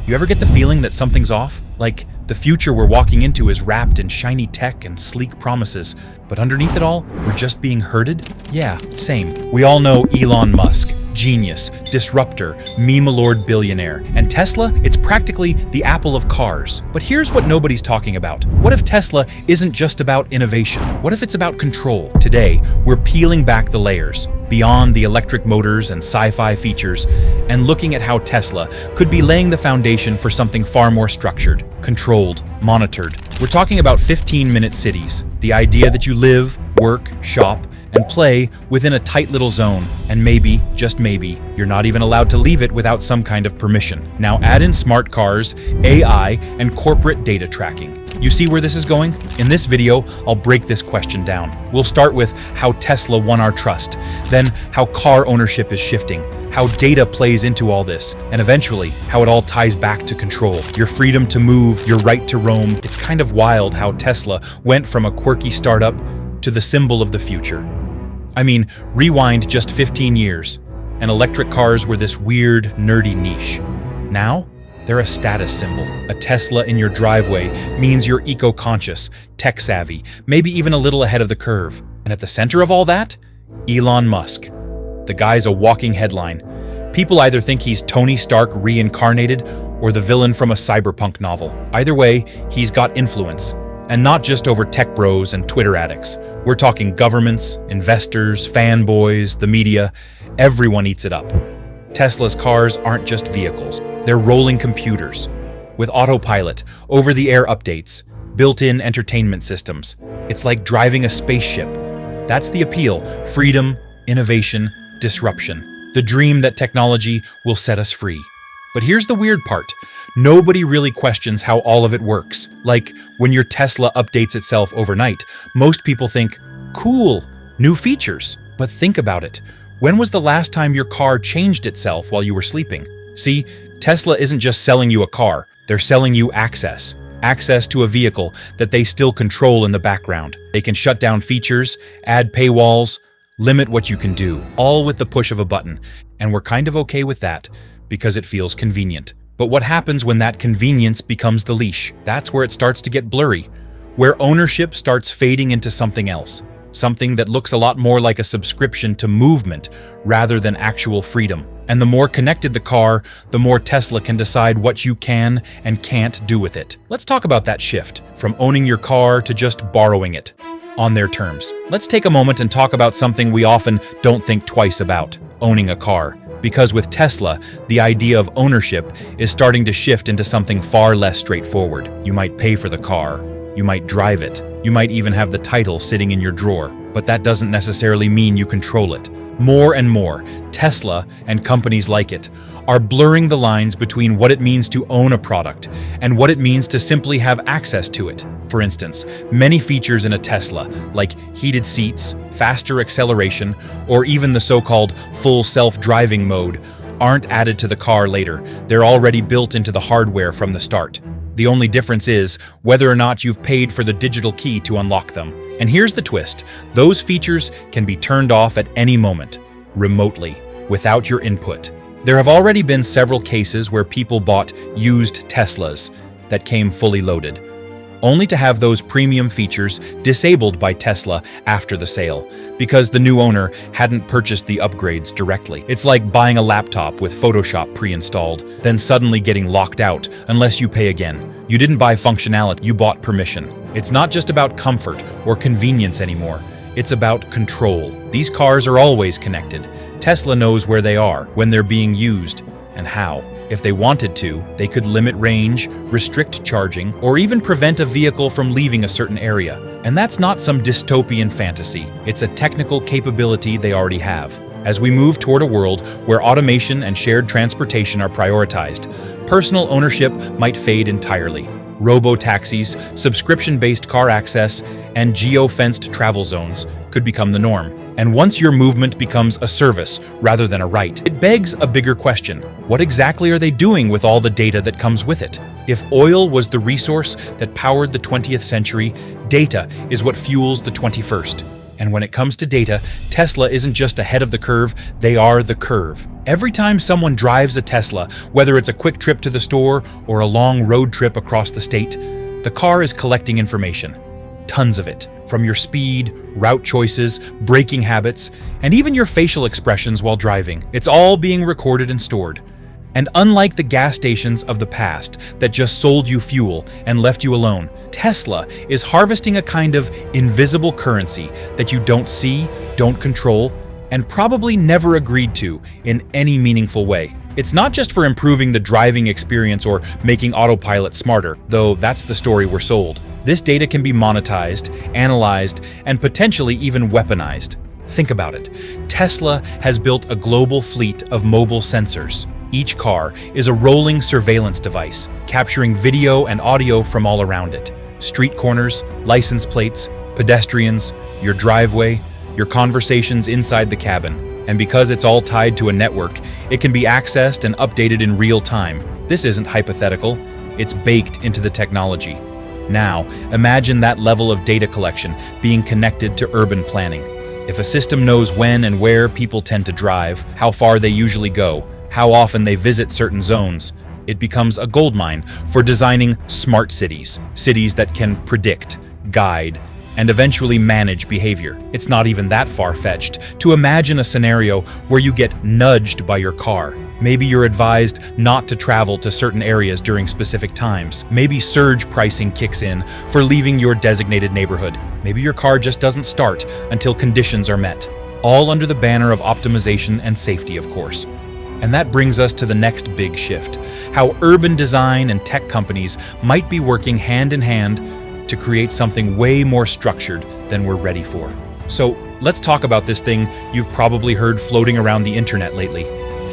You ever get the feeling that something's off? Like the future we're walking into is wrapped in shiny tech and sleek promises, but underneath it all, we're just being herded? Yeah, same. We all know Elon Musk, genius, disruptor, meme-lord billionaire. And Tesla, it's practically the Apple of cars. But here's what nobody's talking about. What if Tesla isn't just about innovation? What if it's about control? Today, we're peeling back the layers, beyond the electric motors and sci-fi features, and looking at how Tesla could be laying the foundation for something far more structured, controlled, monitored. We're talking about 15-minute cities, the idea that you live, work, shop, and play within a tight little zone, and maybe, just maybe, you're not even allowed to leave it without some kind of permission. Now add in smart cars, AI, and corporate data tracking. You see where this is going? In this video, I'll break this question down. We'll start with how Tesla won our trust, then how car ownership is shifting, how data plays into all this, and eventually, how it all ties back to control. Your freedom to move, your right to roam. It's kind of wild how Tesla went from a quirky startup to the symbol of the future. I mean, rewind just 15 years, and electric cars were this weird, nerdy niche. Now, they're a status symbol. A Tesla in your driveway means you're eco-conscious, tech-savvy, maybe even a little ahead of the curve. And at the center of all that, Elon Musk. The guy's a walking headline. People either think he's Tony Stark reincarnated or the villain from a cyberpunk novel. Either way, he's got influence. And not just over tech bros and Twitter addicts. We're talking governments, investors, fanboys, the media. Everyone eats it up. Tesla's cars aren't just vehicles. They're rolling computers. With autopilot, over-the-air updates, built-in entertainment systems. It's like driving a spaceship. That's the appeal. Freedom, innovation, disruption. The dream that technology will set us free. But here's the weird part. Nobody really questions how all of it works. Like, when your Tesla updates itself overnight, most people think, cool, new features. But think about it. When was the last time your car changed itself while you were sleeping? See, Tesla isn't just selling you a car, they're selling you access. Access to a vehicle that they still control in the background. They can shut down features, add paywalls, limit what you can do, all with the push of a button. And we're kind of okay with that, because it feels convenient. But what happens when that convenience becomes the leash? That's where it starts to get blurry, where ownership starts fading into something else, something that looks a lot more like a subscription to movement rather than actual freedom. And the more connected the car, the more Tesla can decide what you can and can't do with it. Let's talk about that shift, from owning your car to just borrowing it, on their terms. Let's take a moment and talk about something we often don't think twice about, owning a car. Because with Tesla, the idea of ownership is starting to shift into something far less straightforward. You might pay for the car, you might drive it, you might even have the title sitting in your drawer, but that doesn't necessarily mean you control it. More and more, Tesla and companies like it are blurring the lines between what it means to own a product and what it means to simply have access to it. For instance, many features in a Tesla, like heated seats, faster acceleration, or even the so-called full self-driving mode, aren't added to the car later. They're already built into the hardware from the start. The only difference is whether or not you've paid for the digital key to unlock them. And here's the twist. Those features can be turned off at any moment, remotely, without your input. There have already been several cases where people bought used Teslas that came fully loaded, only to have those premium features disabled by Tesla after the sale, because the new owner hadn't purchased the upgrades directly. It's like buying a laptop with Photoshop pre-installed, then suddenly getting locked out unless you pay again. You didn't buy functionality, you bought permission. It's not just about comfort or convenience anymore. It's about control. These cars are always connected. Tesla knows where they are, when they're being used, and how. If they wanted to, they could limit range, restrict charging, or even prevent a vehicle from leaving a certain area. And that's not some dystopian fantasy. It's a technical capability they already have. As we move toward a world where automation and shared transportation are prioritized, personal ownership might fade entirely. Robo-taxis, subscription-based car access, and geo-fenced travel zones could become the norm. And once your movement becomes a service rather than a right, it begs a bigger question. What exactly are they doing with all the data that comes with it? If oil was the resource that powered the 20th century, data is what fuels the 21st. And when it comes to data, Tesla isn't just ahead of the curve, they are the curve. Every time someone drives a Tesla, whether it's a quick trip to the store or a long road trip across the state, the car is collecting information. Tons of it. From your speed, route choices, braking habits, and even your facial expressions while driving. It's all being recorded and stored. And unlike the gas stations of the past that just sold you fuel and left you alone, Tesla is harvesting a kind of invisible currency that you don't see, don't control, and probably never agreed to in any meaningful way. It's not just for improving the driving experience or making autopilot smarter, though that's the story we're sold. This data can be monetized, analyzed, and potentially even weaponized. Think about it. Tesla has built a global fleet of mobile sensors. Each car is a rolling surveillance device, capturing video and audio from all around it. Street corners, license plates, pedestrians, your driveway, your conversations inside the cabin. And because it's all tied to a network, it can be accessed and updated in real time. This isn't hypothetical, it's baked into the technology. Now, imagine that level of data collection being connected to urban planning. If a system knows when and where people tend to drive, how far they usually go, how often they visit certain zones, it becomes a goldmine for designing smart cities, cities that can predict, guide, and eventually manage behavior. It's not even that far-fetched to imagine a scenario where you get nudged by your car. Maybe you're advised not to travel to certain areas during specific times. Maybe surge pricing kicks in for leaving your designated neighborhood. Maybe your car just doesn't start until conditions are met. All under the banner of optimization and safety, of course. And that brings us to the next big shift, how urban design and tech companies might be working hand in hand to create something way more structured than we're ready for. So let's talk about this thing you've probably heard floating around the internet lately,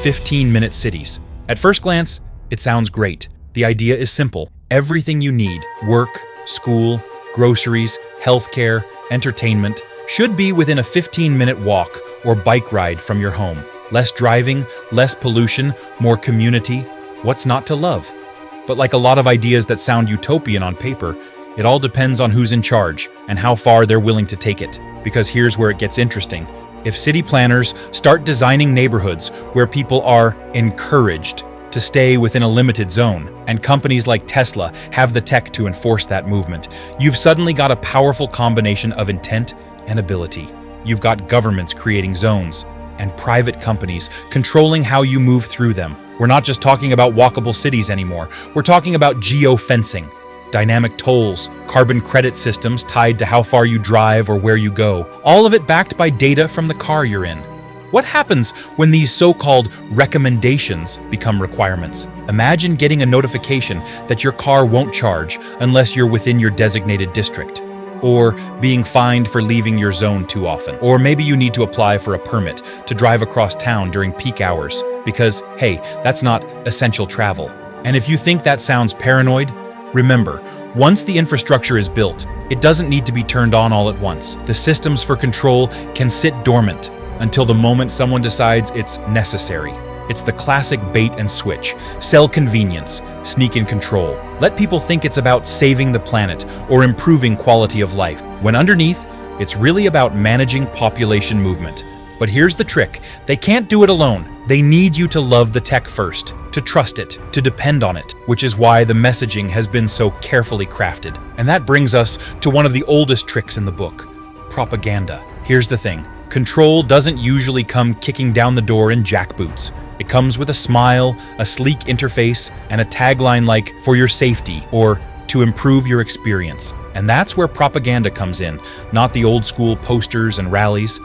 15-minute cities. At first glance, it sounds great. The idea is simple. Everything you need, work, school, groceries, healthcare, entertainment, should be within a 15-minute walk or bike ride from your home. Less driving, less pollution, more community. What's not to love? But like a lot of ideas that sound utopian on paper, it all depends on who's in charge and how far they're willing to take it. Because here's where it gets interesting. If city planners start designing neighborhoods where people are encouraged to stay within a limited zone, and companies like Tesla have the tech to enforce that movement, you've suddenly got a powerful combination of intent and ability. You've got governments creating zones, and private companies controlling how you move through them. We're not just talking about walkable cities anymore. We're talking about geo-fencing, dynamic tolls, carbon credit systems tied to how far you drive or where you go, all of it backed by data from the car you're in. What happens when these so-called recommendations become requirements? Imagine getting a notification that your car won't charge unless you're within your designated district. Or being fined for leaving your zone too often. Or maybe you need to apply for a permit to drive across town during peak hours because, hey, that's not essential travel. And if you think that sounds paranoid, remember, once the infrastructure is built, it doesn't need to be turned on all at once. The systems for control can sit dormant until the moment someone decides it's necessary. It's the classic bait and switch. Sell convenience, sneak in control. Let people think it's about saving the planet or improving quality of life, when underneath, it's really about managing population movement. But here's the trick. They can't do it alone. They need you to love the tech first, to trust it, to depend on it, which is why the messaging has been so carefully crafted. And that brings us to one of the oldest tricks in the book, propaganda. Here's the thing. Control doesn't usually come kicking down the door in jackboots. It comes with a smile, a sleek interface, and a tagline like, "for your safety," or "to improve your experience." And that's where propaganda comes in, not the old school posters and rallies,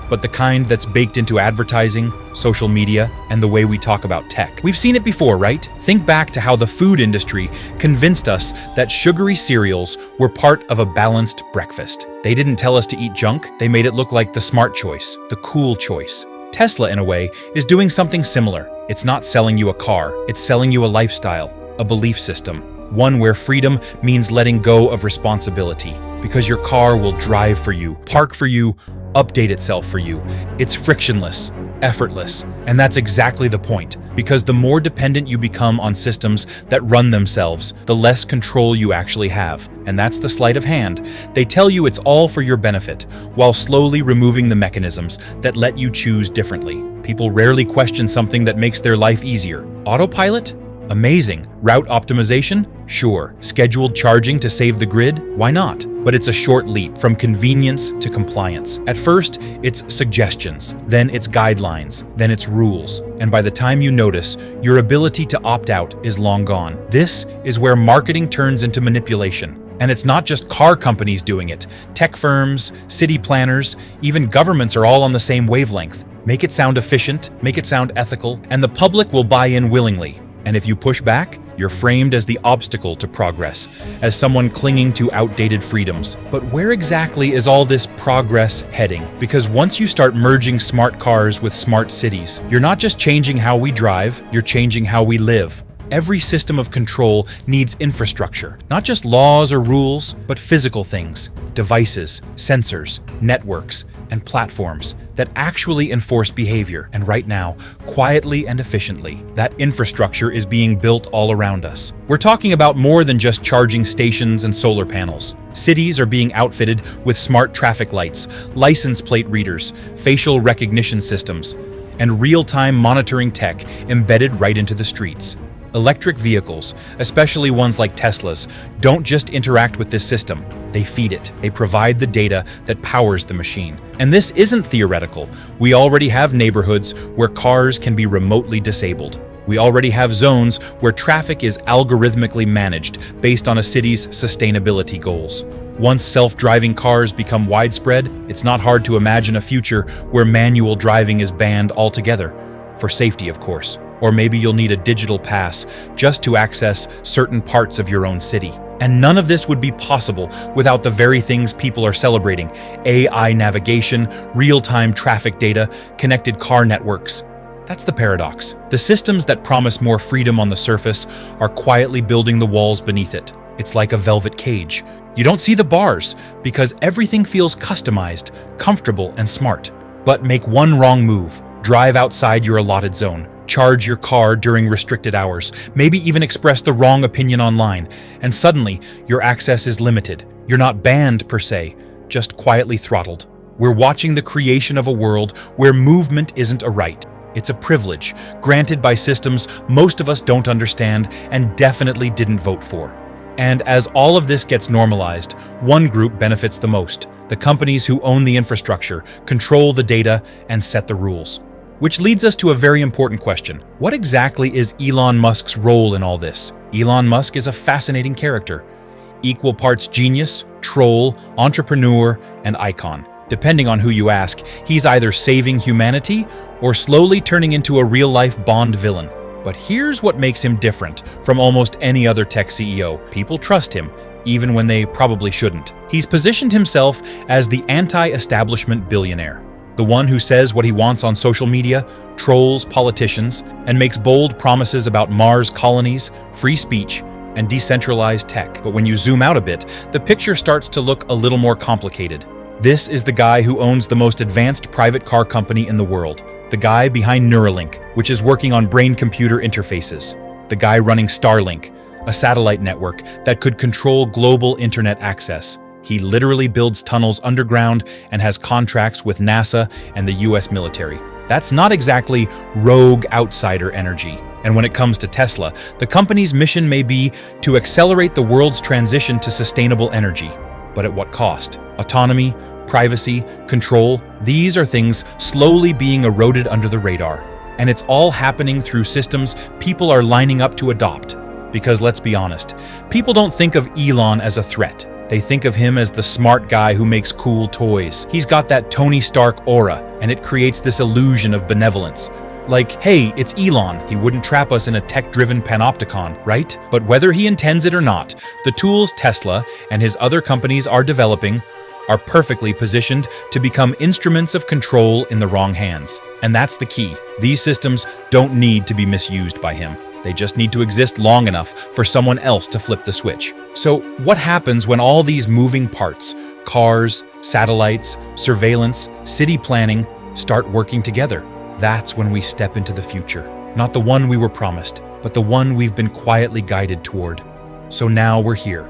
but the kind that's baked into advertising, social media, and the way we talk about tech. We've seen it before, right? Think back to how the food industry convinced us that sugary cereals were part of a balanced breakfast. They didn't tell us to eat junk, they made it look like the smart choice, the cool choice. Tesla, in a way, is doing something similar. It's not selling you a car, it's selling you a lifestyle, a belief system, one where freedom means letting go of responsibility, because your car will drive for you, park for you, update itself for you. It's frictionless, effortless. And that's exactly the point, because the more dependent you become on systems that run themselves, the less control you actually have. And that's the sleight of hand. They tell you it's all for your benefit, while slowly removing the mechanisms that let you choose differently. People rarely question something that makes their life easier. Autopilot? Amazing. Route optimization? Sure. Scheduled charging to save the grid? Why not? But it's a short leap from convenience to compliance. At first, it's suggestions, then it's guidelines, then it's rules. And by the time you notice, your ability to opt out is long gone. This is where marketing turns into manipulation. And it's not just car companies doing it. Tech firms, city planners, even governments are all on the same wavelength. Make it sound efficient, make it sound ethical, and the public will buy in willingly. And if you push back, you're framed as the obstacle to progress, as someone clinging to outdated freedoms. But where exactly is all this progress heading? Because once you start merging smart cars with smart cities, you're not just changing how we drive, you're changing how we live. Every system of control needs infrastructure, not just laws or rules, but physical things, devices, sensors, networks, and platforms that actually enforce behavior. And right now, quietly and efficiently, that infrastructure is being built all around us. We're talking about more than just charging stations and solar panels. Cities are being outfitted with smart traffic lights, license plate readers, facial recognition systems, and real-time monitoring tech embedded right into the streets. Electric vehicles, especially ones like Tesla's, don't just interact with this system. They feed it. They provide the data that powers the machine. And this isn't theoretical. We already have neighborhoods where cars can be remotely disabled. We already have zones where traffic is algorithmically managed based on a city's sustainability goals. Once self-driving cars become widespread, it's not hard to imagine a future where manual driving is banned altogether. For safety, of course. Or maybe you'll need a digital pass just to access certain parts of your own city. And none of this would be possible without the very things people are celebrating: AI navigation, real-time traffic data, connected car networks. That's the paradox. The systems that promise more freedom on the surface are quietly building the walls beneath it. It's like a velvet cage. You don't see the bars because everything feels customized, comfortable, and smart. But make one wrong move. Drive outside your allotted zone. Charge your car during restricted hours, maybe even express the wrong opinion online, and suddenly your access is limited. You're not banned per se, just quietly throttled. We're watching the creation of a world where movement isn't a right. It's a privilege, granted by systems most of us don't understand and definitely didn't vote for. And as all of this gets normalized, one group benefits the most: the companies who own the infrastructure, control the data, and set the rules. Which leads us to a very important question. What exactly is Elon Musk's role in all this? Elon Musk is a fascinating character. Equal parts genius, troll, entrepreneur, and icon. Depending on who you ask, he's either saving humanity or slowly turning into a real-life Bond villain. But here's what makes him different from almost any other tech CEO. People trust him, even when they probably shouldn't. He's positioned himself as the anti-establishment billionaire. The one who says what he wants on social media, trolls politicians, and makes bold promises about Mars colonies, free speech, and decentralized tech. But when you zoom out a bit, the picture starts to look a little more complicated. This is the guy who owns the most advanced private car company in the world. The guy behind Neuralink, which is working on brain-computer interfaces. The guy running Starlink, a satellite network that could control global internet access. He literally builds tunnels underground and has contracts with NASA and the US military. That's not exactly rogue outsider energy. And when it comes to Tesla, the company's mission may be to accelerate the world's transition to sustainable energy. But at what cost? Autonomy, privacy, control, these are things slowly being eroded under the radar. And it's all happening through systems people are lining up to adopt. Because let's be honest, people don't think of Elon as a threat. They think of him as the smart guy who makes cool toys. He's got that Tony Stark aura, and it creates this illusion of benevolence. Like, hey, it's Elon, he wouldn't trap us in a tech-driven panopticon, right? But whether he intends it or not, the tools Tesla and his other companies are developing are perfectly positioned to become instruments of control in the wrong hands. And that's the key. These systems don't need to be misused by him. They just need to exist long enough for someone else to flip the switch. So what happens when all these moving parts, cars, satellites, surveillance, city planning, start working together? That's when we step into the future. Not the one we were promised, but the one we've been quietly guided toward. So now we're here,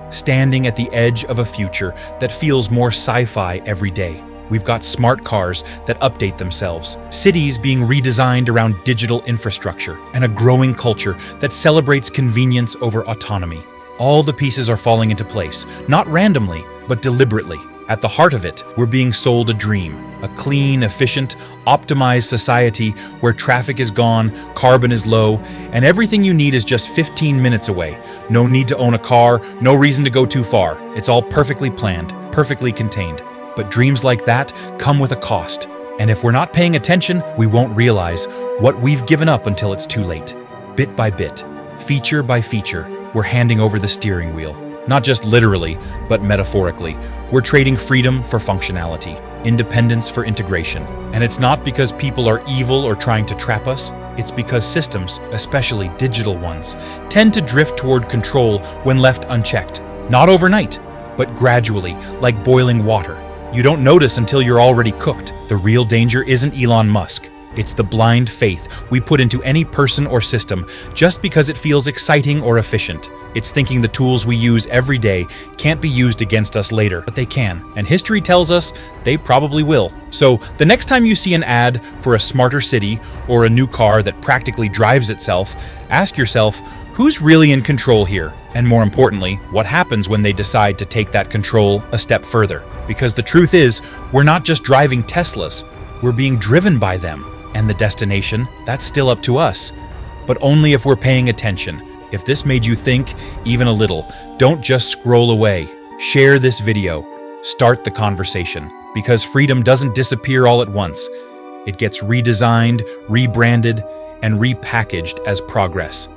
standing at the edge of a future that feels more sci-fi every day. We've got smart cars that update themselves, cities being redesigned around digital infrastructure, and a growing culture that celebrates convenience over autonomy. All the pieces are falling into place, not randomly, but deliberately. At the heart of it, we're being sold a dream, a clean, efficient, optimized society where traffic is gone, carbon is low, and everything you need is just 15 minutes away. No need to own a car, no reason to go too far. It's all perfectly planned, perfectly contained. But dreams like that come with a cost. And if we're not paying attention, we won't realize what we've given up until it's too late. Bit by bit, feature by feature, we're handing over the steering wheel. Not just literally, but metaphorically. We're trading freedom for functionality, independence for integration. And it's not because people are evil or trying to trap us. It's because systems, especially digital ones, tend to drift toward control when left unchecked. Not overnight, but gradually, like boiling water. You don't notice until you're already cooked. The real danger isn't Elon Musk. It's the blind faith we put into any person or system just because it feels exciting or efficient. It's thinking the tools we use every day can't be used against us later, but they can. And history tells us they probably will. So the next time you see an ad for a smarter city or a new car that practically drives itself, ask yourself, who's really in control here? And more importantly, what happens when they decide to take that control a step further? Because the truth is, we're not just driving Teslas, we're being driven by them. And the destination, that's still up to us. But only if we're paying attention. If this made you think, even a little, don't just scroll away. Share this video. Start the conversation. Because freedom doesn't disappear all at once. It gets redesigned, rebranded, and repackaged as progress.